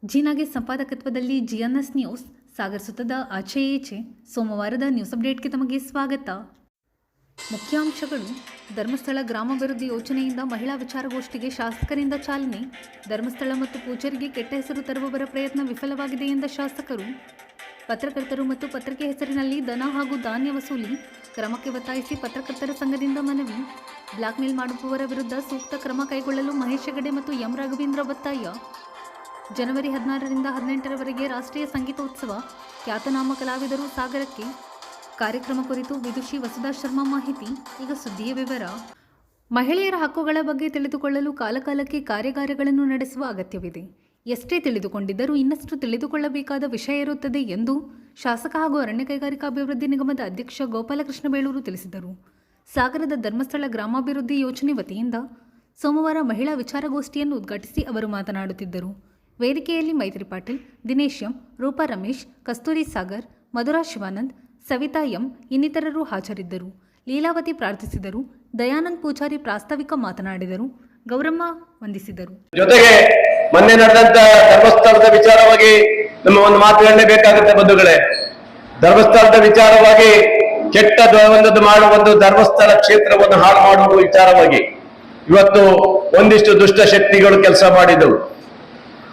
ಜೀನಾಗೆ ಸಂಪಾದಕತ್ವದಲ್ಲಿ ಜಿಎನ್ಎಸ್ news Sagar ಸುತ್ತದ ಆಚೆ ಈಚೆ ಸೋಮವಾರದ ನ್ಯೂಸ್ ಅಪ್ಡೇಟ್ಗೆ ತಮಗೆ ಸ್ವಾಗತ. ಮುಖ್ಯಾಂಶಗಳು. ಧರ್ಮಸ್ಥಳ ಗ್ರಾಮಾಭಿವೃದ್ಧಿ ಯೋಜನೆಯಿಂದ ಮಹಿಳಾ ವಿಚಾರಗೋಷ್ಠಿಗೆ ಶಾಸಕರಿಂದ ಚಾಲನೆ. ಧರ್ಮಸ್ಥಳ ಮತ್ತು ಪೂಜಾರಿಗೆ ಕೆಟ್ಟ ಹೆಸರು ತರುವವರ ಪ್ರಯತ್ನ ವಿಫಲವಾಗಿದೆ ಎಂದ ಶಾಸಕರು. ಪತ್ರಕರ್ತರು ಮತ್ತು ಪತ್ರಿಕೆ ಹೆಸರಿನಲ್ಲಿ ದನ ಹಾಗೂ ಧಾನ್ಯ ವಸೂಲಿ ಕ್ರಮಕ್ಕೆ ಒತ್ತಾಯಿಸಿ ಪತ್ರಕರ್ತರ ಸಂಘದಿಂದ ಮನವಿ. ಬ್ಲಾಕ್ಮೇಲ್ ಮಾಡುವವರ ವಿರುದ್ಧ ಸೂಕ್ತ ಕ್ರಮ ಕೈಗೊಳ್ಳಲು ಮಹೇಶ್ ಹೆಗಡೆ ಮತ್ತು ಎಂ ರಾಘವೇಂದ್ರ ಒತ್ತಾಯ. ಜನವರಿ 16ರಿಂದ 18ರವರೆಗೆ ರಾಷ್ಟ್ರೀಯ ಸಂಗೀತೋತ್ಸವ. ಖ್ಯಾತನಾಮ ಕಲಾವಿದರು ಸಾಗರಕ್ಕೆ. ಕಾರ್ಯಕ್ರಮ ಕುರಿತು ವಿದುಷಿ ವಸುಧಾ ಶರ್ಮಾ ಮಾಹಿತಿ. ಈಗ ಸುದ್ದಿಯ ವಿವರ. ಮಹಿಳೆಯರ ಹಕ್ಕುಗಳ ಬಗ್ಗೆ ತಿಳಿದುಕೊಳ್ಳಲು ಕಾಲಕಾಲಕ್ಕೆ ಕಾರ್ಯಾಗಾರಗಳನ್ನು ನಡೆಸುವ ಅಗತ್ಯವಿದೆ. ಎಷ್ಟೇ ತಿಳಿದುಕೊಂಡಿದ್ದರೂ ಇನ್ನಷ್ಟು ತಿಳಿದುಕೊಳ್ಳಬೇಕಾದ ವಿಷಯ ಇರುತ್ತದೆ ಎಂದು ಶಾಸಕ ಹಾಗೂ ಅರಣ್ಯ ಕೈಗಾರಿಕಾಭಿವೃದ್ಧಿ ನಿಗಮದ ಅಧ್ಯಕ್ಷ ಗೋಪಾಲಕೃಷ್ಣ ಬೇಳೂರು ತಿಳಿಸಿದರು. ಸಾಗರದ ಧರ್ಮಸ್ಥಳ ಗ್ರಾಮಾಭಿವೃದ್ಧಿ ಯೋಜನೆ ವತಿಯಿಂದ ಸೋಮವಾರ ಮಹಿಳಾ ವಿಚಾರಗೋಷ್ಠಿಯನ್ನು ಉದ್ಘಾಟಿಸಿ ಅವರು ಮಾತನಾಡುತ್ತಿದ್ದರು. ವೇದಿಕೆಯಲ್ಲಿ ಮೈತ್ರಿ ಪಾಟೀಲ್, ದಿನೇಶ್ ಎಂ, ರೂಪಾ ರಮೇಶ್, ಕಸ್ತೂರಿ ಸಾಗರ್, ಮಧುರಾ ಶಿವಾನಂದ್, ಸವಿತಾ ಎಂ ಇನ್ನಿತರರು ಹಾಜರಿದ್ದರು. ಲೀಲಾವತಿ ಪ್ರಾರ್ಥಿಸಿದರು. ದಯಾನಂದ್ ಪೂಜಾರಿ ಪ್ರಾಸ್ತಾವಿಕ ಮಾತನಾಡಿದರು. ಗೌರಮ್ಮ ವಂದಿಸಿದರು. ಜೊತೆಗೆ ಮೊನ್ನೆ ನಡೆದಂತ ಧರ್ಮಸ್ಥಳದ ವಿಚಾರವಾಗಿ ನಮ್ಮ ಒಂದು ಮಾತು ಹೇಳಲೇಬೇಕಾಗುತ್ತೆ ಬಂಧುಗಳೇ. ಧರ್ಮಸ್ಥಳದ ವಿಚಾರವಾಗಿ ಕೆಟ್ಟ ಒಂದು ಮಾಡುವ ಒಂದು ಧರ್ಮಸ್ಥಳ ಕ್ಷೇತ್ರವನ್ನು ಹಾಳು ಮಾಡುವ ವಿಚಾರವಾಗಿ ಇವತ್ತು ಒಂದಿಷ್ಟು ದುಷ್ಟ ಶಕ್ತಿಗಳು ಕೆಲಸ ಮಾಡಿದವು.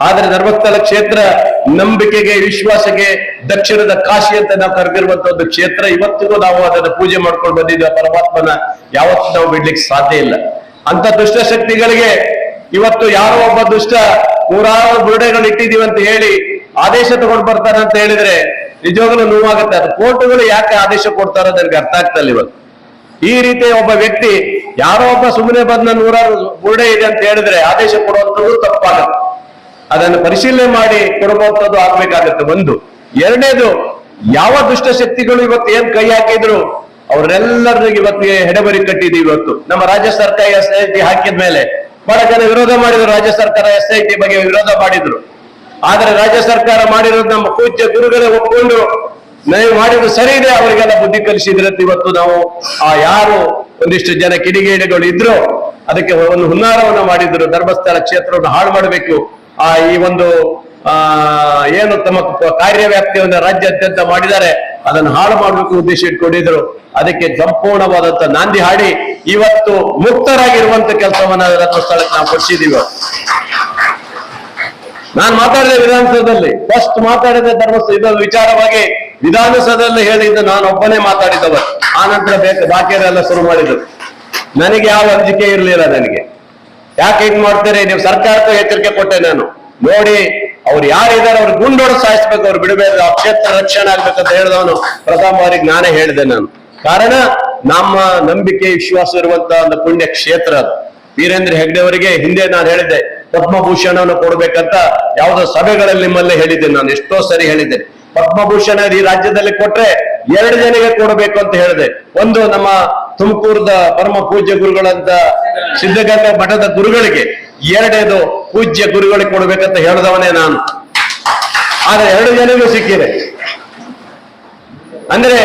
ಆದ್ರೆ ಧರ್ಮಸ್ಥಳ ಕ್ಷೇತ್ರ ನಂಬಿಕೆಗೆ, ವಿಶ್ವಾಸಕ್ಕೆ ದಕ್ಷಿಣದ ಕಾಶಿ ಅಂತ ನಾವು ಕರೆದಿರುವಂತ ಒಂದು ಕ್ಷೇತ್ರ. ಇವತ್ತಿಗೂ ನಾವು ಅದನ್ನ ಪೂಜೆ ಮಾಡ್ಕೊಂಡು ಬಂದಿದ್ದೇವೆ. ಪರಮಾತ್ಮನ ಯಾವತ್ತೂ ನಾವು ಬಿಡ್ಲಿಕ್ಕೆ ಸಾಧ್ಯ ಇಲ್ಲ. ಅಂತ ದುಷ್ಟ ಶಕ್ತಿಗಳಿಗೆ ಇವತ್ತು ಯಾರೋ ಒಬ್ಬ ದುಷ್ಟ ನೂರಾರು ಬುರುಡೆಗಳು ಇಟ್ಟಿದೀವಿ ಅಂತ ಹೇಳಿ ಆದೇಶ ತಗೊಂಡು ಬರ್ತಾರೆ ಅಂತ ಹೇಳಿದ್ರೆ ನಿಜವಾಗ್ಲೂ ನೋವಾಗುತ್ತೆ. ಅದು ಕೋರ್ಟುಗಳು ಯಾಕೆ ಆದೇಶ ಕೊಡ್ತಾರೋ ನನಗೆ ಅರ್ಥ ಆಗ್ತಲ್ಲ. ಇವತ್ತು ಈ ರೀತಿ ಒಬ್ಬ ವ್ಯಕ್ತಿ ಯಾರೋ ಒಬ್ಬ ಸುಮ್ಮನೆ ಬಂದ ನೂರಾರು ಬುರುಡೆ ಇದೆ ಅಂತ ಹೇಳಿದ್ರೆ ಆದೇಶ ಕೊಡುವಂಥದ್ದು ತಪ್ಪಾಗುತ್ತೆ. ಅದನ್ನು ಪರಿಶೀಲನೆ ಮಾಡಿ ಕೊಡುವಂಥದ್ದು ಆಗ್ಬೇಕಾಗತ್ತೆ. ಒಂದು. ಎರಡನೇದು, ಯಾವ ದುಷ್ಟ ಶಕ್ತಿಗಳು ಇವತ್ತು ಏನ್ ಕೈ ಹಾಕಿದ್ರು ಅವರೆಲ್ಲರಿಗೂ ಇವತ್ತಿಗೆ ಹೆಡಬರಿ ಕಟ್ಟಿದೀವಿ. ಇವತ್ತು ನಮ್ಮ ರಾಜ್ಯ ಸರ್ಕಾರ SIT ಹಾಕಿದ ಮೇಲೆ ಬಹಳ ಜನ ವಿರೋಧ ಮಾಡಿದ್ರು. ರಾಜ್ಯ ಸರ್ಕಾರ SIT ಬಗ್ಗೆ ವಿರೋಧ ಮಾಡಿದ್ರು. ಆದ್ರೆ ರಾಜ್ಯ ಸರ್ಕಾರ ಮಾಡಿರೋದು ನಮ್ಮ ಪೂಜ್ಯ ಗುರುಗಳೇ ಒಪ್ಪಿಕೊಂಡು ನೀವು ಮಾಡಿದ್ರು ಸರಿ ಇದೆ, ಅವರಿಗೆಲ್ಲ ಬುದ್ಧಿ ಕಲಿಸಿದ್ರಂತ ಇವತ್ತು ನಾವು ಯಾರು ಒಂದಿಷ್ಟು ಜನ ಕಿಡಿಗೇಡಿಗಳು ಇದ್ರು ಅದಕ್ಕೆ ಒಂದು ಹುನ್ನಾರವನ್ನು ಮಾಡಿದ್ರು. ಧರ್ಮಸ್ಥಳ ಕ್ಷೇತ್ರವನ್ನು ಹಾಳು ಮಾಡಬೇಕು, ಈ ಒಂದು ಏನು ತಮ್ಮ ಕಾರ್ಯವ್ಯಾಪ್ತಿಯನ್ನು ರಾಜ್ಯಾದ್ಯಂತ ಮಾಡಿದ್ದಾರೆ ಅದನ್ನು ಹಾಳು ಮಾಡಬೇಕು ಉದ್ದೇಶ ಇಟ್ಕೊಂಡಿದ್ರು. ಅದಕ್ಕೆ ಸಂಪೂರ್ಣವಾದಂತ ನಾಂದಿ ಹಾಡಿ ಇವತ್ತು ಮುಕ್ತರಾಗಿರುವಂತ ಕೆಲಸವನ್ನ ಧರ್ಮಸ್ಥಳಕ್ಕೆ ನಾವು ಕೊಡಿಸಿದೀವಿ. ನಾನು ಮಾತಾಡಿದೆ ವಿಧಾನಸೌಧದಲ್ಲಿ, ಫಸ್ಟ್ ಮಾತಾಡಿದ ಧರ್ಮಸ್ಥಳ ವಿಚಾರವಾಗಿ ವಿಧಾನಸೌಧದಲ್ಲಿ ಹೇಳಿದ್ದು ನಾನು ಒಬ್ಬನೇ ಮಾತಾಡಿದವ. ಆ ನಂತರ ಬಾಕಿಯವರೆಲ್ಲ ಶುರು ಮಾಡಿದ್ರು. ನನಗೆ ಯಾವ ಅಂಜಿಕೆ ಇರಲಿಲ್ಲ. ನನಗೆ ಯಾಕೆ ಹಿಂಗ್ ಮಾಡ್ತಾರೆ, ನೀವು ಸರ್ಕಾರಕ್ಕೆ ಎಚ್ಚರಿಕೆ ಕೊಟ್ಟೆ ನಾನು. ನೋಡಿ ಅವ್ರು ಯಾರಿದ್ದಾರೆ ಅವ್ರು ಗುಂಡೋಡು ಸಾಯಿಸ್ಬೇಕು, ಅವ್ರು ಬಿಡಬೇಕು, ಆ ಕ್ಷೇತ್ರ ರಕ್ಷಣೆ ಆಗ್ಬೇಕಂತ ಹೇಳಿದವನು ಪ್ರಥಮ ಬಾರಿಗೆ ನಾನೇ ಹೇಳಿದೆ ನಾನು. ಕಾರಣ ನಮ್ಮ ನಂಬಿಕೆ, ವಿಶ್ವಾಸ ಇರುವಂತ ಒಂದು ಪುಣ್ಯ ಕ್ಷೇತ್ರ ಅದು. ವೀರೇಂದ್ರ ಹೆಗ್ಡೆ ಅವರಿಗೆ ಹಿಂದೆ ನಾನು ಹೇಳಿದ್ದೆ ಪದ್ಮಭೂಷಣವನ್ನು ಕೊಡ್ಬೇಕಂತ ಯಾವುದೋ ಸಭೆಗಳಲ್ಲಿ ನಿಮ್ಮಲ್ಲೇ ಹೇಳಿದ್ದೆ ನಾನು, ಎಷ್ಟೋ ಸರಿ ಹೇಳಿದ್ದೆ. ಪದ್ಮಭೂಷಣ ಈ ರಾಜ್ಯದಲ್ಲಿ ಕೊಟ್ರೆ 2 ಜನರಿಗೆ ಕೊಡಬೇಕು ಅಂತ ಹೇಳಿದೆ. ಒಂದು ನಮ್ಮ ತುಮಕೂರದ ಪರಮ ಪೂಜ್ಯ ಗುರುಗಳಂತ ಸಿದ್ಧಗಂಗಾ ಮಠದ ಗುರುಗಳಿಗೆ, ಎರಡನೇದು ಪೂಜ್ಯ ಗುರುಗಳಿಗೆ ಕೊಡ್ಬೇಕಂತ ಹೇಳಿದವನೇ ನಾನು. ಆದ್ರೆ 2 ಜನರಿಗೂ ಸಿಕ್ಕಿದೆ. ಅಂದ್ರೆ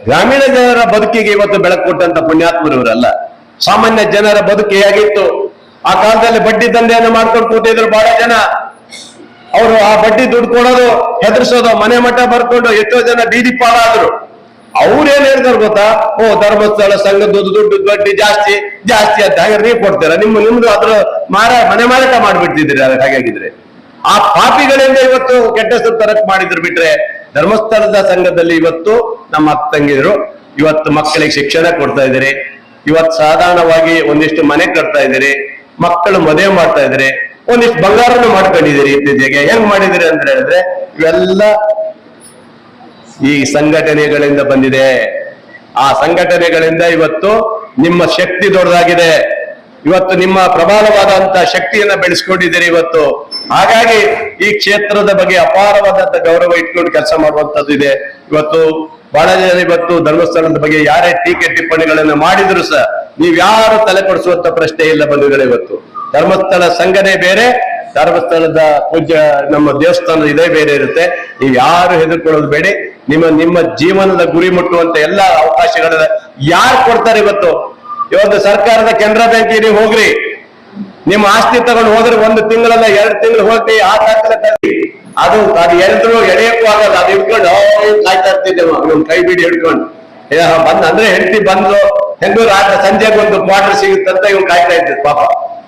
ಗ್ರಾಮೀಣ ಜನರ ಬದುಕಿಗೆ ಇವತ್ತು ಬೆಳಕು ಕೊಟ್ಟಂತ ಪುಣ್ಯಾತ್ಮರು ಇವರಲ್ಲ. ಸಾಮಾನ್ಯ ಜನರ ಬದುಕು ಹೇಗಿತ್ತು, ಆ ಕಾಲದಲ್ಲಿ ಬಡ್ಡಿ ದಂಧೆಯನ್ನು ಮಾಡ್ಕೊಂಡು ಕೂತಿದ್ರು ಬಹಳ ಜನ. ಅವರು ಆ ಬಡ್ಡಿ ದುಡ್ಡು ಕೊಡೋದು, ಹೆದರ್ಸೋದು, ಮನೆ ಮಠ ಬರ್ಕೊಂಡು ಎಷ್ಟೋ ಜನ ಬೀದಿ ಪಾಲಾದ್ರು. ಅವ್ರೇನ್ ಹೇಳಿದ್ರು ಗೊತ್ತಾ, ಧರ್ಮಸ್ಥಳ ಸಂಘದ ದುಡ್ಡು ಬಡ್ಡಿ ಜಾಸ್ತಿ ಅಂತ. ಹಾಗಾದ್ರೆ ನೀವು ಕೊಡ್ತೀರಾ, ನಿಮ್ದು ಅದ್ರ ಮನೆ ಮಾರಾಟ ಮಾಡ್ಬಿಡ್ತಿದ್ರಿ. ಹಾಗಾಗಿದ್ರೆ ಆ ಪಾಪಿಗಳಿಂದ ಇವತ್ತು ಕೆಟ್ಟ ಹೆಸರು ತರಕ್ ಮಾಡಿದ್ರು. ಬಿಟ್ರೆ ಧರ್ಮಸ್ಥಳದ ಸಂಘದಲ್ಲಿ ಇವತ್ತು ನಮ್ಮ ಅಕ್ಕ ತಂಗಿದ್ರು ಇವತ್ತು ಮಕ್ಕಳಿಗೆ ಶಿಕ್ಷಣ ಕೊಡ್ತಾ ಇದ್ದೀರಿ. ಇವತ್ತು ಸಾಧಾರಣವಾಗಿ ಒಂದಿಷ್ಟು ಮನೆ ಕಟ್ತಾ ಇದ್ದೀರಿ, ಮಕ್ಕಳು ಮದುವೆ ಮಾಡ್ತಾ ಇದ್ದೀರಿ, ಒಂದಿಷ್ಟು ಬಂಗಾರನು ಮಾಡ್ಕೊಂಡಿದ್ದೀರಿ. ಇತ್ತೀಚೆಗೆ ಹೆಂಗ್ ಮಾಡಿದಿರಿ ಅಂತ ಹೇಳಿದ್ರೆ ಇವೆಲ್ಲ ಈ ಸಂಘಟನೆಗಳಿಂದ ಬಂದಿದೆ. ಆ ಸಂಘಟನೆಗಳಿಂದ ಇವತ್ತು ನಿಮ್ಮ ಶಕ್ತಿ ದೊಡ್ಡದಾಗಿದೆ. ಇವತ್ತು ನಿಮ್ಮ ಪ್ರಬಲವಾದಂತ ಶಕ್ತಿಯನ್ನ ಬೆಳೆಸ್ಕೊಂಡಿದ್ದೀರಿ ಇವತ್ತು. ಹಾಗಾಗಿ ಈ ಕ್ಷೇತ್ರದ ಬಗ್ಗೆ ಅಪಾರವಾದಂತ ಗೌರವ ಇಟ್ಕೊಂಡು ಕೆಲಸ ಮಾಡುವಂತದ್ದು ಇದೆ. ಇವತ್ತು ಬಹಳ ಜನ ಇವತ್ತು ಧರ್ಮಸ್ಥಳದ ಬಗ್ಗೆ ಯಾರೇ ಟೀಕೆ ಟಿಪ್ಪಣಿಗಳನ್ನ ಮಾಡಿದ್ರು ಸಹ ನೀವ್ ಯಾರು ತಲೆ ಕೊಡಿಸುವಂತ ಪ್ರಶ್ನೆ ಇಲ್ಲ ಬಂಧುಗಳೇ. ಇವತ್ತು ಧರ್ಮಸ್ಥಳ ಸಂಘನೇ ಬೇರೆ, ಧರ್ಮಸ್ಥಳದ ಪೂಜ್ಯ ನಮ್ಮ ದೇವಸ್ಥಾನದ ಇದೇ ಬೇರೆ ಇರುತ್ತೆ. ನೀವು ಯಾರು ಹೆದರ್ಕೊಳ್ಳೋದು ಬೇಡಿ. ನಿಮ್ಮ ಜೀವನದ ಗುರಿ ಮುಟ್ಟುವಂತ ಎಲ್ಲಾ ಅವಕಾಶಗಳನ್ನ ಯಾರು ಕೊಡ್ತಾರೆ ಇವತ್ತು? ಇವತ್ತು ಸರ್ಕಾರದ ಕೆನರಾ ಬ್ಯಾಂಕಿಗೆ ನೀವು ಹೋಗ್ರಿ, ನಿಮ್ಮ ಆಸ್ತಿ ತಗೊಂಡು ಹೋದ್ರೆ 1 ತಿಂಗಳಲ್ಲ 2 ತಿಂಗಳು ಹೋಗಿ ಆ ದಾಖಲೆ ತರ್ರಿ. ಅದು ಎಲ್ರು ಎಳೆಯಕ್ಕೂ ಆಗಲ್ಲ. ಅದು ಹಿಡ್ಕೊಂಡು ಕಾಯ್ತಾ ಇರ್ತಿದ್ದೇವೆ, ಇವ್ನು ಕೈ ಬಿಡಿ ಹಿಡ್ಕೊಂಡು ಅಂದ್ರೆ ಹೆಂಡತಿ ಬಂದು ಹೆಂಗೂ ಸಂಜೆಗೆ ಒಂದು ಕ್ವಾರ್ಟರ್ ಸಿಗುತ್ತಂತ ಇವ್ನು ಕಾಯ್ತಾ ಇದ್ದ ಪಾಪ.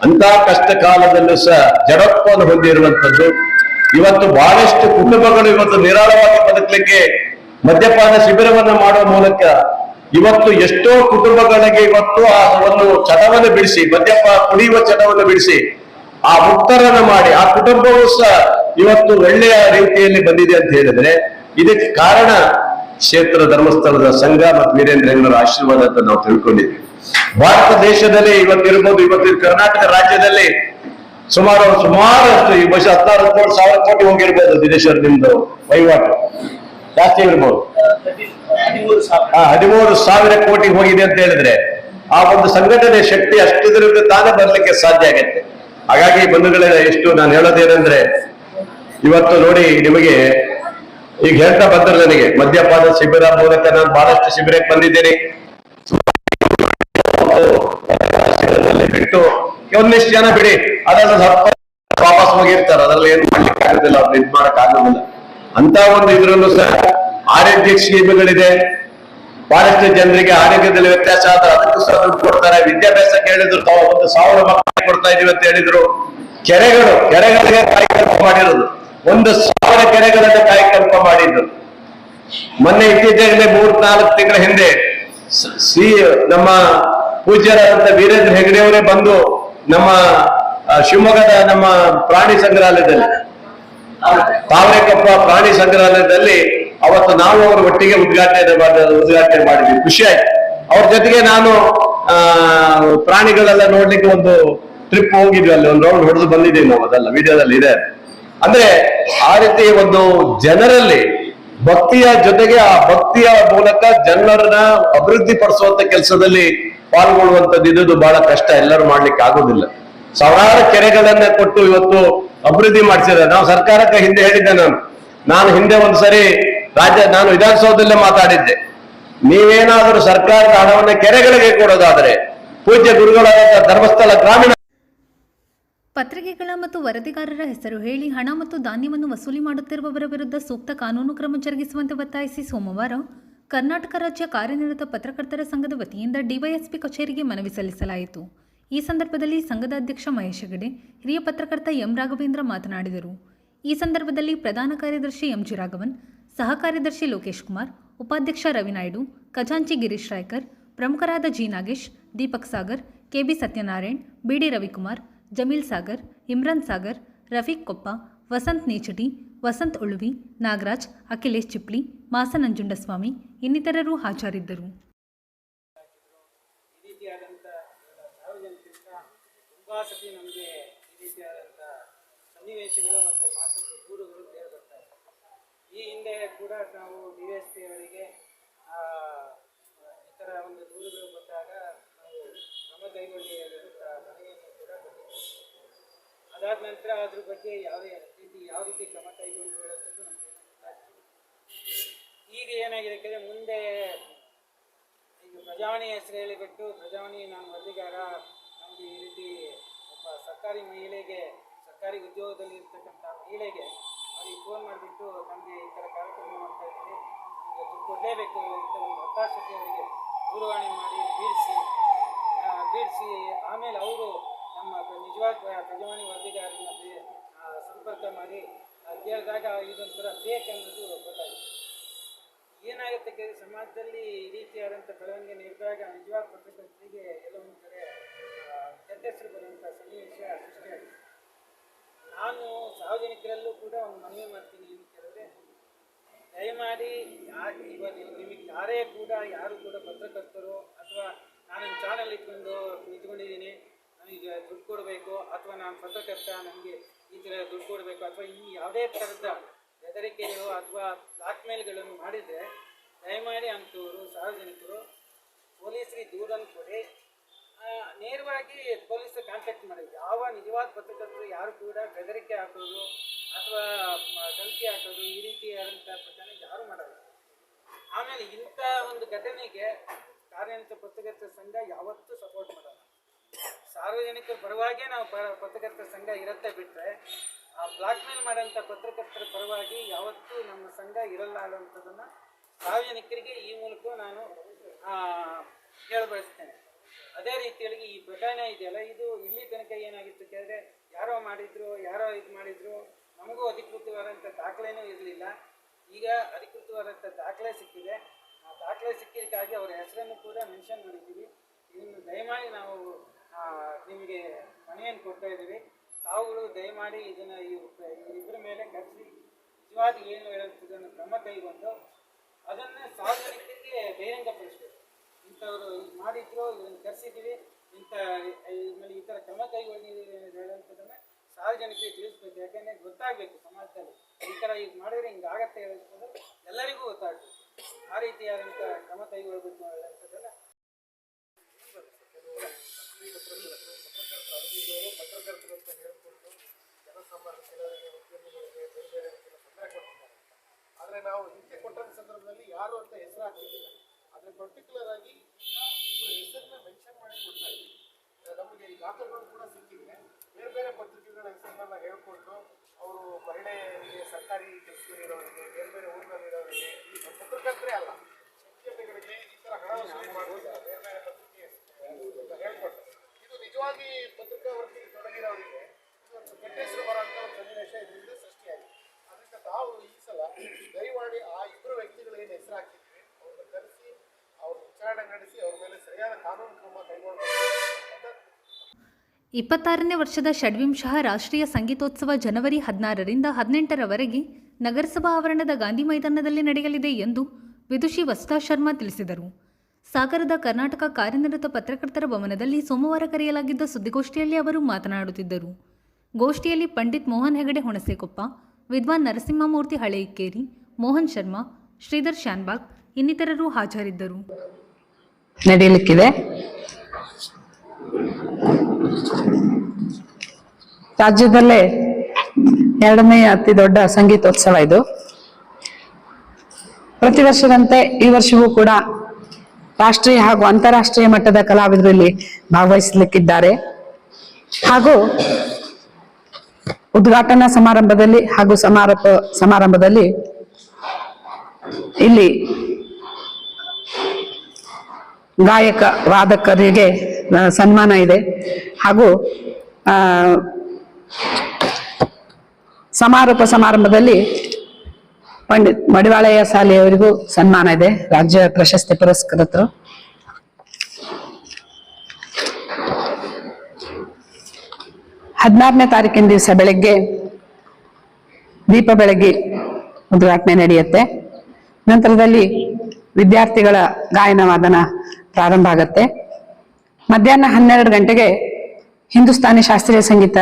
ಅಂತ ಕಷ್ಟ ಕಾಲದಲ್ಲೂ ಸಹ ಜಡತ್ವವನ್ನು ಹೊಂದಿರುವಂತದ್ದು. ಇವತ್ತು ಬಹಳಷ್ಟು ಕುಟುಂಬಗಳು ಇವತ್ತು ನಿರಾಳವಾಗಿ ಬದುಕಲಿಕ್ಕೆ ಮದ್ಯಪಾನ ಶಿಬಿರವನ್ನು ಮಾಡುವ ಮೂಲಕ ಇವತ್ತು ಎಷ್ಟೋ ಕುಟುಂಬಗಳಿಗೆ ಇವತ್ತು ಆ ಒಂದು ಚಟವನ್ನು ಬಿಡಿಸಿ, ಕುಡಿಯುವ ಚಟವನ್ನು ಬಿಡಿಸಿ ಆ ಮುಕ್ತರನ್ನು ಮಾಡಿ ಆ ಕುಟುಂಬವೂ ಸಹ ಇವತ್ತು ಒಳ್ಳೆಯ ರೀತಿಯಲ್ಲಿ ಬಂದಿದೆ ಅಂತ ಹೇಳಿದ್ರೆ ಇದಕ್ಕೆ ಕಾರಣ ಕ್ಷೇತ್ರ ಧರ್ಮಸ್ಥಳದ ಸಂಘ ಮತ್ತು ವೀರೇಂದ್ರ ಹೆಗ್ಗಡವರ ಆಶೀರ್ವಾದ ಅಂತ ನಾವು ತಿಳ್ಕೊಂಡಿದ್ವಿ. ಭಾರತ ದೇಶದಲ್ಲಿ ಇವತ್ತಿರ್ಬೋದು, ಇವತ್ತು ಕರ್ನಾಟಕ ರಾಜ್ಯದಲ್ಲಿ ಸುಮಾರಷ್ಟು ಈ ವರ್ಷ 16-17 ಸಾವಿರ ಕೋಟಿ ಹೋಗಿರ್ಬೋದು ದಿನೇಶ್ವರ್ ನಿಮ್ದು ವಹಿವಾಟು. ಜಾಸ್ತಿ ಇರ್ಬೋದು, 13,000 ಕೋಟಿ ಹೋಗಿದೆ ಅಂತ ಹೇಳಿದ್ರೆ ಆ ಒಂದು ಸಂಘಟನೆ ಶಕ್ತಿ ಅಷ್ಟಿದ್ರಿಂದ ತಾನೇ ಬರ್ಲಿಕ್ಕೆ ಸಾಧ್ಯ ಆಗುತ್ತೆ. ಹಾಗಾಗಿ ಬಂಧುಗಳೇ, ಎಷ್ಟು ನಾನು ಹೇಳೋದೇನೆಂದ್ರೆ ಇವತ್ತು ನೋಡಿ, ನಿಮಗೆ ಈಗ ಹೇಳ್ತಾ ಬಂದ್ರೆ ನನಗೆ ಮದ್ಯಪಾನ ಶಿಬಿರ ಮೂಲಕ ನಾನು ಬಹಳಷ್ಟು ಶಿಬಿರಕ್ಕೆ ಬಂದಿದ್ದೇನೆ. ಬಿಟ್ಟು ಒಂದಿಷ್ಟು ಜನ ಬಿಡಿ, ಅದನ್ನು ವಾಪಸ್ ಹೋಗಿರ್ತಾರೆ, ಅದ್ರಲ್ಲಿ ಏನು ಮಾಡ್ಲಿಕ್ಕೆ ಆಗುದಿಲ್ಲ, ಅವ್ರು ಇದು ಮಾಡಕ್ ಆಗುದಿಲ್ಲ. ಅಂತ ಒಂದು ಇದ್ರಲ್ಲೂ ಸಹ ಆರೋಗ್ಯ ಸ್ಕೀಮ್ಗಳಿದೆ. ಬಹಳಷ್ಟು ಜನರಿಗೆ ಆರೋಗ್ಯದಲ್ಲಿ ವ್ಯತ್ಯಾಸ ಆದ್ರೆ ಅದಕ್ಕೂ ಸಹ ದುಡ್ಡು ಕೊಡ್ತಾರೆ. ವಿದ್ಯಾಭ್ಯಾಸ ಕೇಳಿದ್ರು 1,000 ಮಕ್ಕಳಿಗೆ ಕೊಡ್ತಾ ಇದೀವಿ ಅಂತ ಹೇಳಿದ್ರು. ಕೆರೆಗಳಿಗೆ ಕಾಯಕಲ್ಪ ಮಾಡಿರೋದು 1,000 ಕೆರೆಗಳನ್ನ ಕಾಯಕಲ್ಪ ಮಾಡಿದ್ರು. ಮೊನ್ನೆ ಇತ್ತೀಚೆಗೆ 3-4 ತಿಂಗಳ ಹಿಂದೆ ನಮ್ಮ ಪೂಜ್ಯರಾದಂತ ವೀರೇಂದ್ರ ಹೆಗ್ಗಡೆಯವರೇ ಬಂದು ನಮ್ಮ ಶಿವಮೊಗ್ಗದ ನಮ್ಮ ಪ್ರಾಣಿ ಸಂಗ್ರಹಾಲಯದಲ್ಲಿ, ತಾವರೆಕೊಪ್ಪ ಪ್ರಾಣಿ ಸಂಗ್ರಹಾಲಯದಲ್ಲಿ ಅವತ್ತು ನಾವು ಅವರ ಒಟ್ಟಿಗೆ ಉದ್ಘಾಟನೆ ಮಾಡಿದ್ವಿ. ಖುಷಿ ಆಯ್ತು. ಅವ್ರ ಜೊತೆಗೆ ನಾನು ಪ್ರಾಣಿಗಳೆಲ್ಲ ನೋಡ್ಲಿಕ್ಕೆ ಒಂದು ಟ್ರಿಪ್ ಹೋಗಿದ್ವಿ, ಅಲ್ಲಿ ಒಂದು ರೌಂಡ್ ಹೊಡೆದು ಬಂದಿದ್ದೀವಿ ನಾವು. ಅದೆಲ್ಲ ವಿಡಿಯೋದಲ್ಲಿ ಇದೆ. ಅಂದ್ರೆ ಆ ರೀತಿ ಒಂದು ಜನರಲ್ಲಿ ಭಕ್ತಿಯ ಜೊತೆಗೆ ಆ ಭಕ್ತಿಯ ಮೂಲಕ ಜನರನ್ನ ಅಭಿವೃದ್ಧಿ ಪಡಿಸುವಂತ ಕೆಲಸದಲ್ಲಿ ಪಾಲ್ಗೊಳ್ಳುವಂತದ್ದು ಇದು ಬಹಳ ಕಷ್ಟ, ಎಲ್ಲರೂ ಮಾಡ್ಲಿಕ್ಕೆ ಆಗೋದಿಲ್ಲ. ಸಾವಿರಾರು ಕೆರೆಗಳನ್ನ ಕೊಟ್ಟು ಇವತ್ತು ಅಭಿವೃದ್ಧಿ ಮಾಡಿಸಿದ್ದಾರೆ. ನಾವು ಸರ್ಕಾರಕ್ಕೆ ಹಿಂದೆ ಹೇಳಿದ್ದೆ, ನಾನು ಹಿಂದೆ ಒಂದ್ಸರಿ ನಾನು ವಿಧಾನಸೌಧದಲ್ಲೇ ಮಾತಾಡಿದ್ದೆ. ನೀವೇನಾದರೂ ಸರ್ಕಾರದ ಹಣವನ್ನ ಕೆರೆಗಳಿಗೆ ಕೊಡೋದಾದ್ರೆ ಪೂಜ್ಯ ಗುರುಗಳಾದ ಧರ್ಮಸ್ಥಳ ಗ್ರಾಮೀಣ ಪತ್ರಿಕೆಗಳ ಮತ್ತು ವರದಿಗಾರರ ಹೆಸರು ಹೇಳಿ ಹಣ ಮತ್ತು ಧಾನ್ಯವನ್ನು ವಸೂಲಿ ಮಾಡುತ್ತಿರುವವರ ವಿರುದ್ಧ ಸೂಕ್ತ ಕಾನೂನು ಕ್ರಮ ಜರುಗಿಸುವಂತೆ ಒತ್ತಾಯಿಸಿ ಸೋಮವಾರ ಕರ್ನಾಟಕ ರಾಜ್ಯ ಕಾರ್ಯನಿರತ ಪತ್ರಕರ್ತರ ಸಂಘದ ವತಿಯಿಂದ ಡಿವೈಎಸ್ಪಿ ಕಚೇರಿಗೆ ಮನವಿ ಸಲ್ಲಿಸಲಾಯಿತು. ಈ ಸಂದರ್ಭದಲ್ಲಿ ಸಂಘದ ಅಧ್ಯಕ್ಷ ಮಹೇಶ್ ಹೆಗಡೆ, ಹಿರಿಯ ಪತ್ರಕರ್ತ ಎಂ ರಾಘವೇಂದ್ರ ಮಾತನಾಡಿದರು. ಈ ಸಂದರ್ಭದಲ್ಲಿ ಪ್ರಧಾನ ಕಾರ್ಯದರ್ಶಿ ಎಂಜಿ ರಾಘವನ್, ಸಹ ಕಾರ್ಯದರ್ಶಿ ಲೋಕೇಶ್ ಕುಮಾರ್, ಉಪಾಧ್ಯಕ್ಷ ರವಿನಾಯ್ಡು, ಖಜಾಂಚಿ ಗಿರೀಶ್ ರಾಯ್ಕರ್, ಪ್ರಮುಖರಾದ ಜಿ ನಾಗೇಶ್, ದೀಪಕ್ ಸಾಗರ್, ಕೆಬಿ ಸತ್ಯನಾರಾಯಣ್, ಬಿಡಿ ರವಿಕುಮಾರ್, ಜಮೀಲ್ ಸಾಗರ್, ಇಮ್ರಾನ್ ಸಾಗರ್, ರಫೀಕ್ ಕೊಪ್ಪ, ವಸಂತ್ ನೇಚಟಿ, ವಸಂತ್ ಉಳುವಿ, ನಾಗರಾಜ್, ಅಖಿಲೇಶ್ ಚಿಪ್ಲಿ, ಮಾಸ ನಂಜುಂಡಸ್ವಾಮಿ ಇನ್ನಿತರರು ಹಾಜರಿದ್ದರು. ನಮಗೆ ಈ ರೀತಿಯಾದಂಥ ಸನ್ನಿವೇಶಗಳು ಮತ್ತು ಮಾತುಗಳು ದೂರುಗಳು ಕೇಳಿಬರ್ತಾ ಇದೆ. ಈ ಹಿಂದೆ ಕೂಡ ನಾವು DSP ಅವರಿಗೆ ಈ ಥರ ಒಂದು ದೂರುಗಳು ಬಂದಾಗ ನಾವು ಕ್ರಮ ಕೈಗೊಳ್ಳಿ ಮನವಿಯನ್ನು ಕೂಡ ಕೊಟ್ಟಿದ್ದೇವೆ. ಅದಾದ ನಂತರ ಅದ್ರ ಬಗ್ಗೆ ಯಾವ ರೀತಿ ಕ್ರಮ ಕೈಗೊಳ್ಳಿ ಹೇಳೋದು ನಮಗೆ ಈಗ ಏನಾಗಿದೆ ಯಾಕೆಂದರೆ ಮುಂದೆ ಈಗ ಪ್ರಜಾವಾಣಿ ಹೆಸರು ಹೇಳಿಬಿಟ್ಟು ಪ್ರಜಾವಾಣಿ ನಾನು ವರದಿಗಾರ, ನಮಗೆ ಈ ರೀತಿ ಒಬ್ಬ ಸರ್ಕಾರಿ ಉದ್ಯೋಗದಲ್ಲಿ ಇರ್ತಕ್ಕಂಥ ಮಹಿಳೆಗೆ ಅವ್ರಿಗೆ ಫೋನ್ ಮಾಡಿಬಿಟ್ಟು ನಮಗೆ ಈ ಥರ ಕಾರ್ಯಕ್ರಮ ಮಾಡ್ತಾ ಇದ್ದೀವಿ, ನಮಗೆ ದುಡ್ಡು ಕೊಡಲೇಬೇಕು ಅಂತ ಒಂದು ಹತಾಶತೆ ಅವರಿಗೆ ದೂರವಾಣಿ ಮಾಡಿ ಬೀಳಿಸಿ ಆಮೇಲೆ ಅವರು ನಮ್ಮ ನಿಜವಾದ ಪ್ರಜಾವಾಣಿ ವರದಿಗಾರರನ್ನ ಸಂಪರ್ಕ ಮಾಡಿ ಕೇಳಿದಾಗ ಇದೊಂಥರ ಫೇಕ್ ಅನ್ನೋದು ಗೊತ್ತಾಗುತ್ತೆ. ಏನಾಗುತ್ತೆ ಕೇಳಿ ಸಮಾಜದಲ್ಲಿ ಈ ರೀತಿಯಾದಂಥ ಬೆಳವಣಿಗೆ ನೀಡಿದಾಗ ನಿಜವಾದ ಪತ್ರಕರ್ತರಿಗೆ ಎಲ್ಲೊಂದು ಕಡೆ ಕೆಟ್ಟ ಹೆಸರು ಬರುವಂಥ ಸನ್ನಿವೇಶ ಸೃಷ್ಟಿಯಾಗಿದೆ. ನಾನು ಸಾರ್ವಜನಿಕರಲ್ಲೂ ಕೂಡ ಒಂದು ಮನವಿ ಮಾಡ್ತೀನಿ. ಏನು ಕೇಳಿದ್ರೆ, ದಯಮಾಡಿ ಇವಾಗ ನಿಮಗೆ ಯಾರು ಕೂಡ ಪತ್ರಕರ್ತರು ಅಥವಾ ನಾನು ಚಾನಲ್ ಇಟ್ಕೊಂಡಿದ್ದೀನಿ, ನನಗೆ ದುಡ್ಡು ಕೊಡಬೇಕು ಅಥವಾ ನಾನು ಪತ್ರಕರ್ತ ನನಗೆ ಈ ಥರ ದುಡ್ಡು ಕೊಡಬೇಕು ಅಥವಾ ಈ ಯಾವುದೇ ಥರದ ಬೆದರಿಕೆಗಳು ಅಥವಾ ಬ್ಲಾಕ್ ಮೇಲ್ಗಳನ್ನು ಮಾಡಿದರೆ ದಯಮಾಡಿ ಅಂಥವರು ಸಾರ್ವಜನಿಕರು ಪೊಲೀಸರಿಗೆ ದೂರನ್ನು ಕೊಡಿ. ನೇರವಾಗಿ ಪೊಲೀಸ್ ಕಾಂಟ್ಯಾಕ್ಟ್ ಮಾಡಿ, ಯಾವ ನಿಜವಾದ ಪತ್ರಕರ್ತರು ಯಾರು ಕೂಡ ಬೆದರಿಕೆ ಹಾಕೋದು ಅಥವಾ ಧಮಕಿ ಹಾಕೋದು ಈ ರೀತಿಯಾದಂಥ ಪ್ರಕರಣ ಯಾರು ಮಾಡಲ್ಲ. ಆಮೇಲೆ ಇಂಥ ಒಂದು ಘಟನೆಗೆ ಕಾರ್ಯನಿರತ ಪತ್ರಕರ್ತರ ಸಂಘ ಯಾವತ್ತೂ ಸಪೋರ್ಟ್ ಮಾಡಲ್ಲ. ಸಾರ್ವಜನಿಕರ ಪರವಾಗಿ ನಾವು ಪತ್ರಕರ್ತರ ಸಂಘ ಇರುತ್ತೆ ಬಿಟ್ಟರೆ ಬ್ಲಾಕ್ ಮೇಲ್ ಮಾಡೋಂಥ ಪತ್ರಕರ್ತರ ಪರವಾಗಿ ಯಾವತ್ತೂ ನಮ್ಮ ಸಂಘ ಇರಲ್ಲ ಅನ್ನೋಂಥದ್ದನ್ನು ಸಾರ್ವಜನಿಕರಿಗೆ ಈ ಮೂಲಕ ನಾನು ಹೇಳಬಯಸ್ತೇನೆ. ಅದೇ ರೀತಿಯಾಗಿ ಈ ಪ್ರಕರಣ ಇದೆಯಲ್ಲ, ಇದು ಇಲ್ಲಿ ತನಕ ಏನಾಗಿತ್ತು ಕೇಳಿದ್ರೆ ಯಾರೋ ಮಾಡಿದ್ರು, ಯಾರೋ ಇದು ಮಾಡಿದ್ರು, ನಮಗೂ ಅಧಿಕೃತವಾದಂಥ ದಾಖಲೆನೂ ಇರಲಿಲ್ಲ. ಈಗ ಅಧಿಕೃತವಾದಂಥ ದಾಖಲೆ ಸಿಕ್ಕಿದೆ. ಆ ದಾಖಲೆ ಸಿಕ್ಕಿದ್ದಕ್ಕಾಗಿ ಅವರ ಹೆಸರನ್ನು ಕೂಡ ಮೆನ್ಷನ್ ಮಾಡಿದ್ದೀವಿ. ಇದನ್ನು ದಯಮಾಡಿ ನಾವು ನಿಮಗೆ ಮನೆಯನ್ನು ಕೊಡ್ತಾ ಇದ್ದೀವಿ. ತಾವುಗಳು ದಯಮಾಡಿ ಇದನ್ನು ಇಬ್ಬರ ಮೇಲೆ ಕರೆಸಿ ನಿಜವಾದ ಏನು ಹೇಳುತ್ತದನ್ನು ಕ್ರಮ ಕೈಗೊಂಡು ಅದನ್ನು ಸಾರ್ವಜನಿಕರಿಗೆ ಬಹಿರಂಗಪಡಿಸಬೇಕು. ಇಂಥವರು ಮಾಡಿದ್ರು, ಇದನ್ನು ಕರೆಸಿದ್ದೀವಿ, ಈ ಥರ ಕ್ರಮ ಕೈಗೊಂಡಿದ್ದೀವಿ ಹೇಳುವಂಥದ್ದನ್ನು ಸಾರ್ವಜನಿಕರಿಗೆ ತಿಳಿಸ್ಬೇಕು. ಯಾಕೆಂದರೆ ಗೊತ್ತಾಗಬೇಕು ಸಮಾಜದಲ್ಲಿ ಈ ಥರ ಈಗ ಮಾಡಿದ್ರೆ ಹಿಂಗೆ ಆಗತ್ತೆ ಹೇಳೋದು ಎಲ್ಲರಿಗೂ ಗೊತ್ತಾಗಬೇಕು. ಆ ರೀತಿಯಾದಂಥ ಕ್ರಮ ಕೈಗೊಳ್ಳಬೇಕು ಹೇಳುವಂಥದ್ದನ್ನು ಪತ್ರಕರ್ತರು ಅಂತ ಹೇಳ್ಕೊಂಡು ಜನಸಾಮಾನ್ಯ ಉದ್ಯಮಿಗಳಿಗೆ ಬೇರೆ ಬೇರೆ ತೊಂದರೆ ಕೊಡ್ತಿದ್ದಾರೆ. ಆದರೆ ನಾವು ಹಿಂದೆ ಕೊಟ್ಟಂಥ ಸಂದರ್ಭದಲ್ಲಿ ಯಾರು ಅಂತ ಹೆಸರು ಹಾಕ್ತಿದ್ದಿಲ್ಲ. ಆದರೆ ಪರ್ಟಿಕ್ಯುಲರ್ ಆಗಿ ಇಬ್ಬರು ಹೆಸರನ್ನ ಮೆನ್ಷನ್ ಮಾಡಿ ಕೊಡ್ತಾ ಇದ್ದೀವಿ. ನಮಗೆ ಈ ದಾಖಲೆಗಳು ಕೂಡ ಸಿಕ್ಕಿದೆ. ಬೇರೆ ಬೇರೆ ಪತ್ರಿಕೆಗಳ ಹೆಸರನ್ನ ಹೇಳ್ಕೊಂಡು ಅವರು ಮಹಿಳೆಯರಿಗೆ, ಸರ್ಕಾರಿ ಕೆಲಸದಲ್ಲಿರೋರಿಗೆ, ಬೇರೆ ಬೇರೆ ಊರಿನಲ್ಲಿರೋರಿಗೆ, ಈ ಪತ್ರಕರ್ತರೇ ಅಲ್ಲ ಉದ್ಯಮಿಗಳಿಗೆ ಈ ಥರ ಹಣ ವಸೂಲಿ ಮಾಡಿದ್ದಾರೆ. ಬೇರೆ ಬೇರೆ ಪತ್ರಿಕೆ ಹೇಳ್ಕೊಟ್ಟು ಇದು ನಿಜವಾಗಿ ಪತ್ರಿಕಾ ವೃತ್ತಿಗೆ ತೊಡಗಿರೋರಿಗೆ ಒಂದು ಕೆಟ್ಟ ಹೆಸರು ಬರೋಂಥ ಒಂದು ಸನ್ನಿವೇಶ ಇದರಿಂದ ಸೃಷ್ಟಿಯಾಗಿದೆ. ಅದರಿಂದ ತಾವು ಈ ಸಲ ದಯಮಾಡಿ ಆ ಇಬ್ಬರು ವ್ಯಕ್ತಿಗಳು ಏನು ಹೆಸರು ಹಾಕಿದ್ವಿ ಅವ್ರನ್ನ ಕರೆಸಿ ಅವ್ರ ವಿಚಾರಣೆ ನಡೆಸಿ ಅವ್ರ ಮೇಲೆ ಸರಿಯಾದ ಕಾನೂನು ಕ್ರಮ ಕೈಗೊಳ್ಳಬೇಕು. 26ನೇ ವರ್ಷದ ಷಡ್ವಿಂಶಃ ರಾಷ್ಟ್ರೀಯ ಸಂಗೀತೋತ್ಸವ ಜನವರಿ 16ರಿಂದ 18ರವರೆಗೆ ನಗರಸಭಾ ಆವರಣದ ಗಾಂಧಿ ಮೈದಾನದಲ್ಲಿ ನಡೆಯಲಿದೆ ಎಂದು ವಿದುಷಿ ವಸುಧಾ ಶರ್ಮಾ ತಿಳಿಸಿದರು. ಸಾಗರದ ಕರ್ನಾಟಕ ಕಾರ್ಯನಿರತ ಪತ್ರಕರ್ತರ ಭವನದಲ್ಲಿ ಸೋಮವಾರ ಕರೆಯಲಾಗಿದ್ದ ಸುದ್ದಿಗೋಷ್ಠಿಯಲ್ಲಿ ಅವರು ಮಾತನಾಡುತ್ತಿದ್ದರು. ಗೋಷ್ಠಿಯಲ್ಲಿ ಪಂಡಿತ್ ಮೋಹನ್ ಹೆಗಡೆ ಹುಣಸೆಕೊಪ್ಪ, ವಿದ್ವಾನ್ ನರಸಿಂಹಮೂರ್ತಿ ಹಳೆಯಿಕ್ಕೇರಿ, ಮೋಹನ್ ಶರ್ಮಾ, ಶ್ರೀಧರ್ ಶಾನ್ಬಾಗ್ ಇನ್ನಿತರರು ಹಾಜರಿದ್ದರು. ನಡೆಯಲಿಕ್ಕಿದೆ. ರಾಜ್ಯದಲ್ಲೇ 2ನೇ ಅತಿ ದೊಡ್ಡ ಸಂಗೀತೋತ್ಸವ ಇದು. ಪ್ರತಿ ವರ್ಷದಂತೆ ಈ ವರ್ಷವೂ ಕೂಡ ರಾಷ್ಟ್ರೀಯ ಹಾಗೂ ಅಂತಾರಾಷ್ಟ್ರೀಯ ಮಟ್ಟದ ಕಲಾವಿದರು ಇಲ್ಲಿ ಭಾಗವಹಿಸಲಿಕ್ಕಿದ್ದಾರೆ. ಹಾಗೂ ಉದ್ಘಾಟನಾ ಸಮಾರಂಭದಲ್ಲಿ ಹಾಗೂ ಸಮಾರಂಭದಲ್ಲಿ ಇಲ್ಲಿ ಗಾಯಕ ವಾದಕರಿಗೆ ಸನ್ಮಾನ ಇದೆ. ಹಾಗೂ ಸಮಾರಂಭದಲ್ಲಿ ಪಂಡಿತ್ ಮಡಿವಾಳಯ್ಯ ಶಾಲೆಯವರಿಗೂ ಸನ್ಮಾನ ಇದೆ, ರಾಜ್ಯ ಪ್ರಶಸ್ತಿ ಪುರಸ್ಕೃತರು. ಹದಿನಾರನೇ ತಾರೀಕಿನ ದಿವಸ ಬೆಳಗ್ಗೆ ದೀಪ ಬೆಳಗ್ಗೆ ಉದ್ಘಾಟನೆ ನಡೆಯುತ್ತೆ. ನಂತರದಲ್ಲಿ ವಿದ್ಯಾರ್ಥಿಗಳ ಗಾಯನ ವಾದನ ಪ್ರಾರಂಭ ಆಗುತ್ತೆ. ಮಧ್ಯಾಹ್ನ 12 ಗಂಟೆಗೆ ಹಿಂದೂಸ್ತಾನಿ ಶಾಸ್ತ್ರೀಯ ಸಂಗೀತ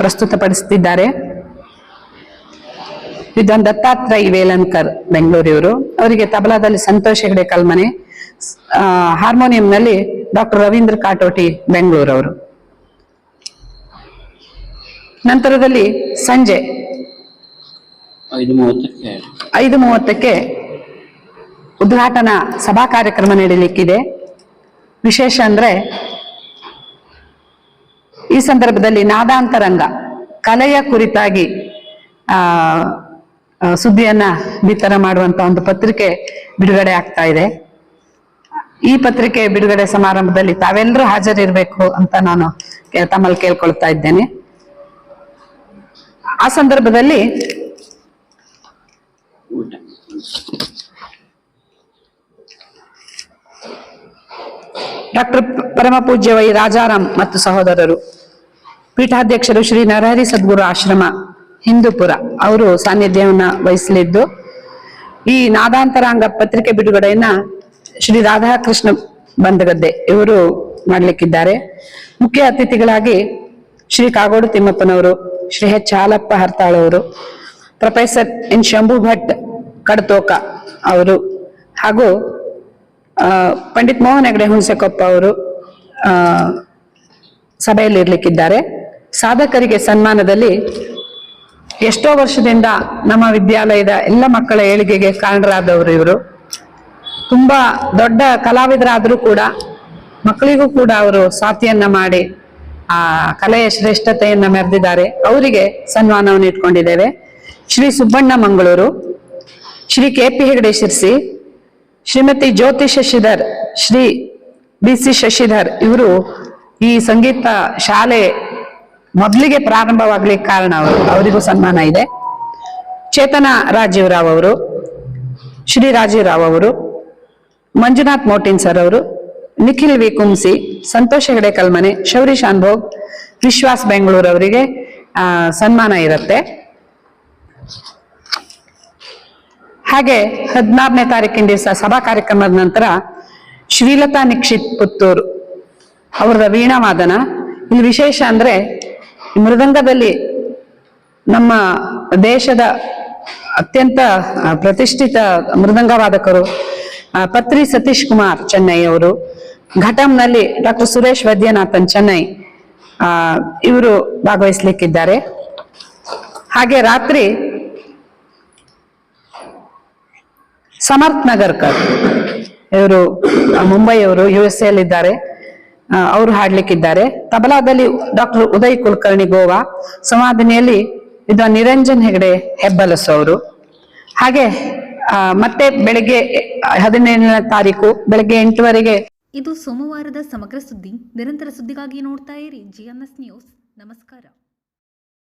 ಪ್ರಸ್ತುತಪಡಿಸುತ್ತಿದ್ದಾರೆ ವಿದ್ವಾನ್ ದತ್ತಾತ್ರಯ್ ವೇಲನ್ಕರ್ ಬೆಂಗಳೂರಿವರು. ಅವರಿಗೆ ತಬಲಾದಲ್ಲಿ ಸಂತೋಷ್ ಹೆಗಡೆ ಕಲ್ಮನೆ, ಹಾರ್ಮೋನಿಯಂನಲ್ಲಿ ಡಾಕ್ಟರ್ ರವೀಂದ್ರ ಕಾಟೋಟಿ ಬೆಂಗಳೂರವರು. ನಂತರದಲ್ಲಿ ಸಂಜೆ 5:30ಕ್ಕೆ ಉದ್ಘಾಟನಾ ಸಭಾ ಕಾರ್ಯಕ್ರಮ ನಡೆಯಲಿಕ್ಕಿದೆ. ವಿಶೇಷ ಅಂದ್ರೆ ಈ ಸಂದರ್ಭದಲ್ಲಿ ನಾದಾಂತರಂಗ ಕಲೆಯ ಕುರಿತಾಗಿ ಸುದ್ದಿಯನ್ನ ಬಿತ್ತರ ಮಾಡುವಂತ ಒಂದು ಪತ್ರಿಕೆ ಬಿಡುಗಡೆ ಆಗ್ತಾ ಇದೆ. ಈ ಪತ್ರಿಕೆ ಬಿಡುಗಡೆ ಸಮಾರಂಭದಲ್ಲಿ ತಾವೆಲ್ಲರೂ ಹಾಜರಿರ್ಬೇಕು ಅಂತ ನಾನು ತಮ್ಮಲ್ಲಿ ಕೇಳ್ಕೊಳ್ತಾ ಇದ್ದೇನೆ. ಆ ಸಂದರ್ಭದಲ್ಲಿ ಡಾಕ್ಟರ್ ಪರಮ ಪೂಜ್ಯ ವೈ ರಾಜಾರಾಮ್ ಮತ್ತು ಸಹೋದರರು, ಪೀಠಾಧ್ಯಕ್ಷರು ಶ್ರೀ ನರಹರಿ ಸದ್ಗುರು ಆಶ್ರಮ ಹಿಂದೂಪುರ ಅವರು ಸಾನ್ನಿಧ್ಯವನ್ನ ವಹಿಸಲಿದ್ದು, ಈ ನಾದಾಂತರಾಂಗ ಪತ್ರಿಕೆ ಬಿಡುಗಡೆಯನ್ನ ಶ್ರೀ ರಾಧಾಕೃಷ್ಣ ಬಂದಗದ್ದೆ ಇವರು ಮಾಡ್ಲಿಕ್ಕಿದ್ದಾರೆ. ಮುಖ್ಯ ಅತಿಥಿಗಳಾಗಿ ಶ್ರೀ ಕಾಗೋಡು ತಿಮ್ಮಪ್ಪನವರು, ಶ್ರೀ ಎಚ್ ಹಾಲಪ್ಪ ಹರ್ತಾಳ್ ಅವರು, ಪ್ರೊಫೆಸರ್ ಎನ್ ಶಂಭು ಭಟ್ ಕಡತೋಕ ಅವರು, ಹಾಗೂ ಪಂಡಿತ್ ಮೋಹನ್ ಹೆಗಡೆ ಹುಣಸೆಕೊಪ್ಪ ಅವರು, ಸಭೆಯಲ್ಲಿ ಇರ್ಲಿಕ್ಕಿದ್ದಾರೆ. ಸಾಧಕರಿಗೆ ಸನ್ಮಾನದಲ್ಲಿ ಎಷ್ಟೋ ವರ್ಷದಿಂದ ನಮ್ಮ ವಿದ್ಯಾಲಯದ ಎಲ್ಲ ಮಕ್ಕಳ ಏಳಿಗೆಗೆ ಕಾರಣರಾದವರು ಇವರು. ತುಂಬಾ ದೊಡ್ಡ ಕಲಾವಿದರಾದರೂ ಕೂಡ ಮಕ್ಕಳಿಗೂ ಕೂಡ ಅವರು ಸಾಥಿಯನ್ನ ಮಾಡಿ ಆ ಕಲೆಯ ಶ್ರೇಷ್ಠತೆಯನ್ನ ಮೆರೆದಿದ್ದಾರೆ. ಅವರಿಗೆ ಸನ್ಮಾನವನ್ನು ಇಟ್ಕೊಂಡಿದ್ದೇವೆ. ಶ್ರೀ ಸುಬ್ಬಣ್ಣ ಮಂಗಳೂರು, ಶ್ರೀ KP ಹೆಗಡೆ ಶಿರ್ಸಿ, ಶ್ರೀಮತಿ ಜ್ಯೋತಿ ಶಶಿಧರ್, ಶ್ರೀ BC ಶಶಿಧರ್ ಇವರು ಈ ಸಂಗೀತ ಶಾಲೆ ಮೊದಲಿಗೆ ಪ್ರಾರಂಭವಾಗ್ಲಿಕ್ಕೆ ಕಾರಣ ಅವರಿಗೂ ಸನ್ಮಾನ ಇದೆ. ಚೇತನ ರಾಜೀವ್ ರಾವ್ ಅವರು, ಶ್ರೀ ರಾಜೀವ್ ರಾವ್ ಅವರು, ಮಂಜುನಾಥ್ ಮೋಟಿನ್ ಸರ್ ಅವರು, ನಿಖಿಲ್ ವಿ ಕುಂಸಿ, ಸಂತೋಷ್ ಹೆಗಡೆ ಕಲ್ಮನೆ, ಶೌರಿ ಶಾನ್ಭೋಗ್, ವಿಶ್ವಾಸ್ ಬೆಂಗಳೂರು ಅವರಿಗೆ ಸನ್ಮಾನ ಇರುತ್ತೆ. ಹಾಗೆ 14ನೇ ತಾರೀಕಿನ ದಿವಸ ಸಭಾ ಕಾರ್ಯಕ್ರಮದ ನಂತರ ಶ್ರೀಲತಾ ನಿಕ್ಷಿತ್ ಪುತ್ತೂರು ಅವರ ವೀಣಾವಾದನ. ಇಲ್ಲಿ ವಿಶೇಷ ಅಂದ್ರೆ ಮೃದಂಗದಲ್ಲಿ ನಮ್ಮ ದೇಶದ ಅತ್ಯಂತ ಪ್ರತಿಷ್ಠಿತ ಮೃದಂಗವಾದಕರು ಪತ್ರಿ ಸತೀಶ್ ಕುಮಾರ್ ಚೆನ್ನೈ ಅವರು, ಘಟಂನಲ್ಲಿ ಡಾಕ್ಟರ್ ಸುರೇಶ್ ವೈದ್ಯನಾಥನ್ ಚೆನ್ನೈ ಇವರು ಭಾಗವಹಿಸ್ಲಿಕ್ಕಿದ್ದಾರೆ. ಹಾಗೆ ರಾತ್ರಿ ಸಮರ್ಥ್ ನಗರ್ಕರ್ ಇವರು ಮುಂಬೈಯವರು, USA ಯಲ್ಲಿದ್ದಾರೆ, ಅವರು ಹಾಡ್ಲಿಕ್ಕಿದ್ದಾರೆ. ತಬಲಾದಲ್ಲಿ ಡಾಕ್ಟರ್ ಉದಯ್ ಕುಲಕರ್ಣಿ ಗೋವಾ, ಸಂವಾದನೆಯಲ್ಲಿ ವಿದ್ವಾನ್ ನಿರಂಜನ್ ಹೆಗಡೆ ಹೆಬ್ಬಲಸು ಅವರು. ಹಾಗೆ ಮತ್ತೆ ಬೆಳಗ್ಗೆ 17ನೇ ತಾರೀಕು ಬೆಳಗ್ಗೆ 8 ಇದು ಸೋಮವಾರದ ಸಮಗ್ರ ಸುದ್ದಿ. ನಿರಂತರ ಸುದ್ದಿಗಾಗಿ ನೋಡ್ತಾ ಇರಿ GNS ನ್ಯೂಸ್. ನಮಸ್ಕಾರ.